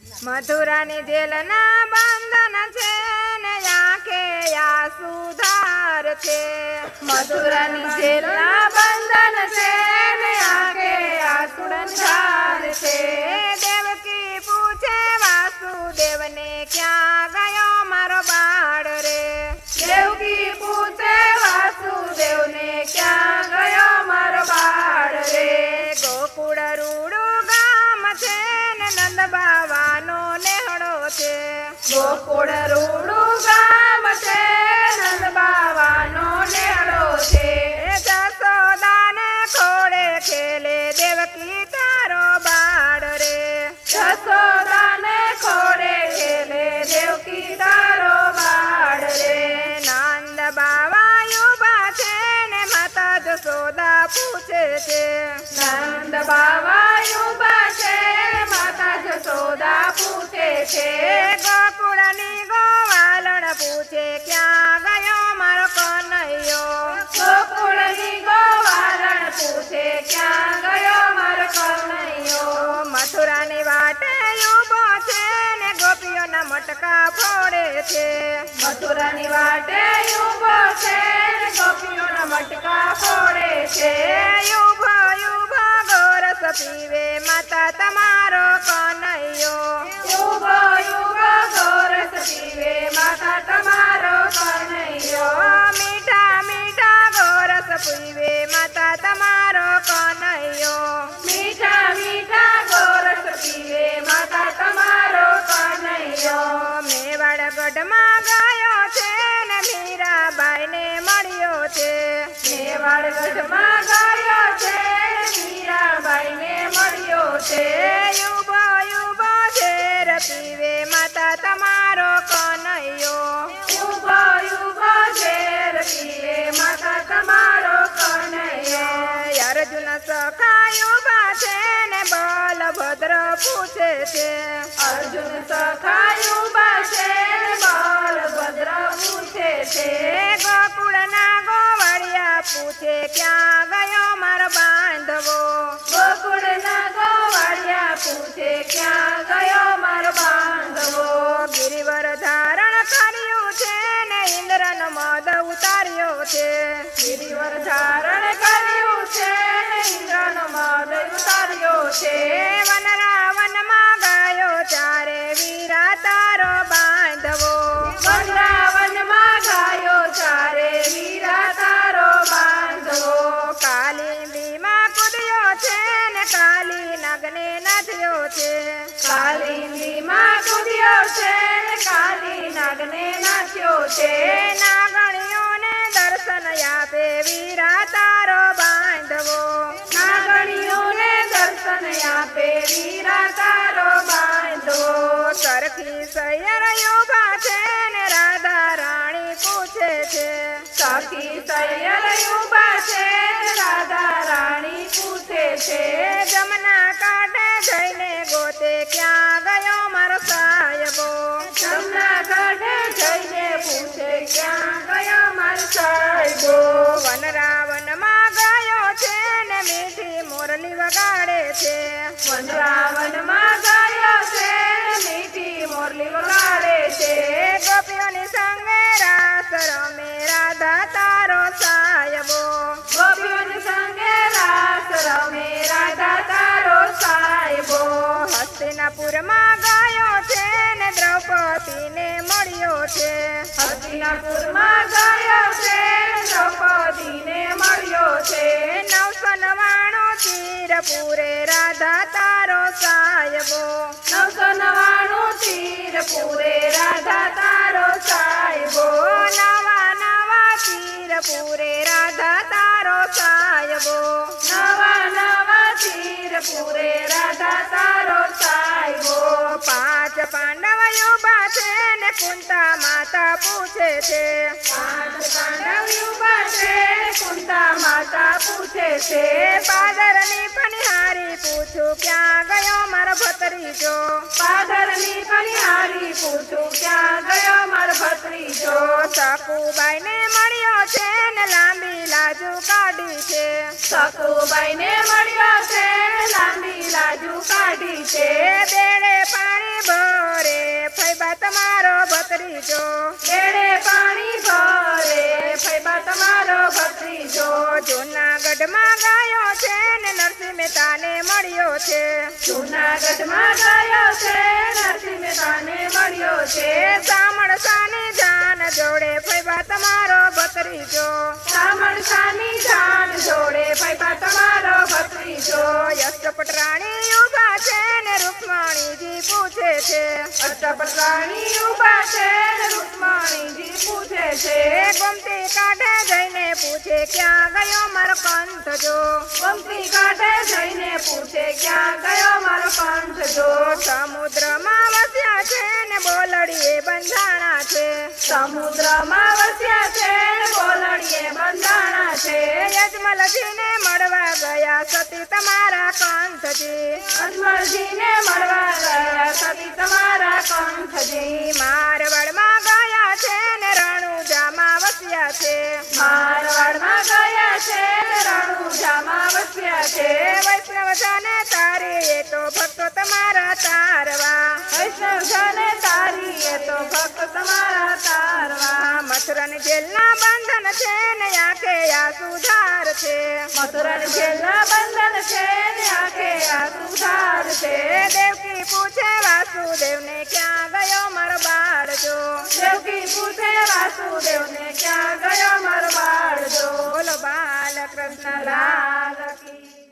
મથુરાની જેલના બંધન છે ને આંખે આંસુ ધાર છે. મથુરાની જેલના બંધન છે ને આંખે આંસુ ધાર છે. દેવકી પૂછે વાસુદેવને ક્યાં ગયો મારો બાળ રે. દેવકી પૂછે વાસુદેવને ક્યાં ગયો મારો બાળ રે. ગોકુળ રૂડું ગામ છે ને નંદ બાવાનો નેહડો છે. ગોકુળ રૂડું ગામ છે નંદ બાવાનો નેહડો છે. જશોદાને ખોળે ખેલે દેવકી તારો બાળ રે. જશોદાને ખોળે ખેલે દેવકી તારો બાળ રે. નંદ બાવા યુવા છે ને માતા જશોદા પૂછે છે. નંદ બાવા ઉભા છે માતા જશોદા પૂછે છે. ગોકુળની ગોવાલણ પૂછે ક્યાં ગયો મારો કનૈયો. ગોકુળની ગોવાલણ પૂછે ક્યાં ગયો મારો કનૈયો. મથુરાની વાટે ઉભો છે ને ગોપીઓના મટકા ફોડે છે. મથુરાની વાટે ઉભો છે ગોપીઓના મટકા ફોડે છે. યુભો યુભો ગોરસ પીવે માતા તમારો કનૈયો. ઉભો ઉભો ગોરસ પીવે માતા તમારો કનૈયો. મીઠા મીઠા ગોરસ પીવે માતા તમારો કનૈયો. મીઠા મીઠા ગોરસ પીવે માતા તમારો કનૈયો. મેવાડ ગઢમાં ગયો છે ને મીરાબાઈને મળ્યો છે. મેવાડ ગઢમાં ગયો છે મીરાબાઈને મળ્યો છે. યુબો યુબો ઝેર પીવે માતા તમારો કનૈયો. ઉભો ઉભો ઝેર પીવે માતા તમારો કનૈયો. અર્જુન સખા યુબા છે ને બલભદ્ર પૂછે છે. અર્જુન સખાયું બાશે બલભદ્ર પૂછે છે. ગોકુળના ગોવાળિયા પૂછે ક્યાં ગયો મારો બાંધવો. ગોકુળના ગોવાળિયા પૂછે ક્યાં ગયો મારો બાંધવો. ગિરિવર ધારણ કર્યું છે ને ઇન્દ્રનો મદ ઉતાર્યો છે. ગિરિવર ધારણ કર્યું છે ઇન્દ્રનો મદ ઉતાર્યો છે. વનરાવનમાં ગયો ચારે વીરા તારો બાંધવો. વૃંદાવનમાં ગાયો ચારે વીરા તારો બાંધવો. કાલિંદીમાં કૂદ્યો છે ને કાલી નગને નાથ્યો છે. કાલિંદીમાં કૂદ્યો છે કાલી નાગને નાચ્યો છે. નાગણીઓને દર્શન આપે વીરા તારો બાંધવો. નાગણીઓને દર્શન આપે વીરા તારો બાંધવો. સરખી સૈયર યુભા છે ને રાધા રાણી પૂછે છે. સખી સૈયર ઉભા છે રાધા રાણી પૂછે છે. જમના કાંઠે જઈને ગોતે ક્યાં ગયો મારો સાહેબો. જમના કાંઠે જઈને પૂછે ક્યાં ગયો મારો સાહેબો. વનરાવનમાં ગયો છે ને મીઠી મોરલી વગાડે છે. વનરાવનમાં ગયો છે મીઠી મોરલી વગાડે છે. ગોપીઓની સંગે રાસ રમે રાધા તારો સાહેબો. ગોપીઓની સંગે રાસ રમે રાધા તારો સાહેબો. હસ્તિનાપુરમાં ગયો છે ને દ્રૌપદીને મળ્યો છે. હસ્તિનાપુરમાં ગયો છે દ્રૌપદીને મળ્યો છે. 999 તીર પૂરે રાધા તારો સાહેબો. 999 તીર પૂરે રાધા તારો સાહેબો. નવા નવા તીર પૂરે રાધા તારો સાહેબો. નવા નવા તીર પૂરે રાધા તારો સાહેબો. 5 પાંડવ યુબા છે ને કુંતા માતા પૂછે છે. 5 પાંડવ ઉભા છે કુંતા માતા પૂછે છે. પાદરની પનિહારી પૂછું ક્યાં ગયો મારો ભત્રીજો. પાદરની પનિહારી પૂછું ક્યાં ગયો મારો ભત્રીજો. સકુબાઈને મળ્યો છે ને લાંબી લાજુ કાઢી છે. સકુબાઈને મળ્યો છે લાંબી લાજુ કાઢી છે. બેડે પાણી ભત્રીજો બેડે પાણી ભરે ફૈબા તમારો ભત્રીજો જૂનાગઢમાં ગયો છે ને નરસિંહ મહેતાને મળ્યો છે જૂનાગઢમાં ગયો છે નરસિંહ મહેતાને મળ્યો છે સામળસાની જાન જોડે ફૈબા તમારો ભત્રીજો સામણસાની જાન જોડે ફૈબા તમારો ભત્રીજો અષ્ટપટ રાણી ઉભા છે ને રૂકમણીજી પૂછે છે અષ્ટપટરાણી ઊભા છે ને રૂકમણીજી પૂછે છે ગમતી કાંઠે જઈને પૂછે ક્યાં ગયો મારો કંઠ જો ગમતી કાંઠે જઈને પૂછે ક્યાં ગયો મારો કંઠ જો સમુદ્રમાં વસ્યા છે ને બોલડીએ બંધાણા છે સમુદ્રમાં વસ્યા છે ને બોલડીએ બંધાણા છે યજમલજીને મળવા ગયા સતી તમારા કંઠજી અજમલજીને મળવા ગયા સતી તમારા કંઠજી મારવાડમાં ગયા છે ને રણુજામાં વસ્યા છે મારવાડમાં ગયા છે ને રણુજામાં વસ્યા છે વૈષ્ણવજને તારી એ તો ભક્તો તમારા તારવા વૈષ્ણવજને તારી એ તો ભક્ત તમારા તારવા મથુરન જેલના બંધન છે ને આંખે આંસુ ધાર છે મથુરન જેલના બંધન છે ને આંખે આંસુ ધાર છે દેવકી પૂછે વાસુદેવને ક્યાં ગયો મારો બાળ જો દેવકી પૂછે વાસુદેવને ક્યાં ગયો મારો બાળ જો બોલો બાલકૃષ્ણ લાલ લાલ કી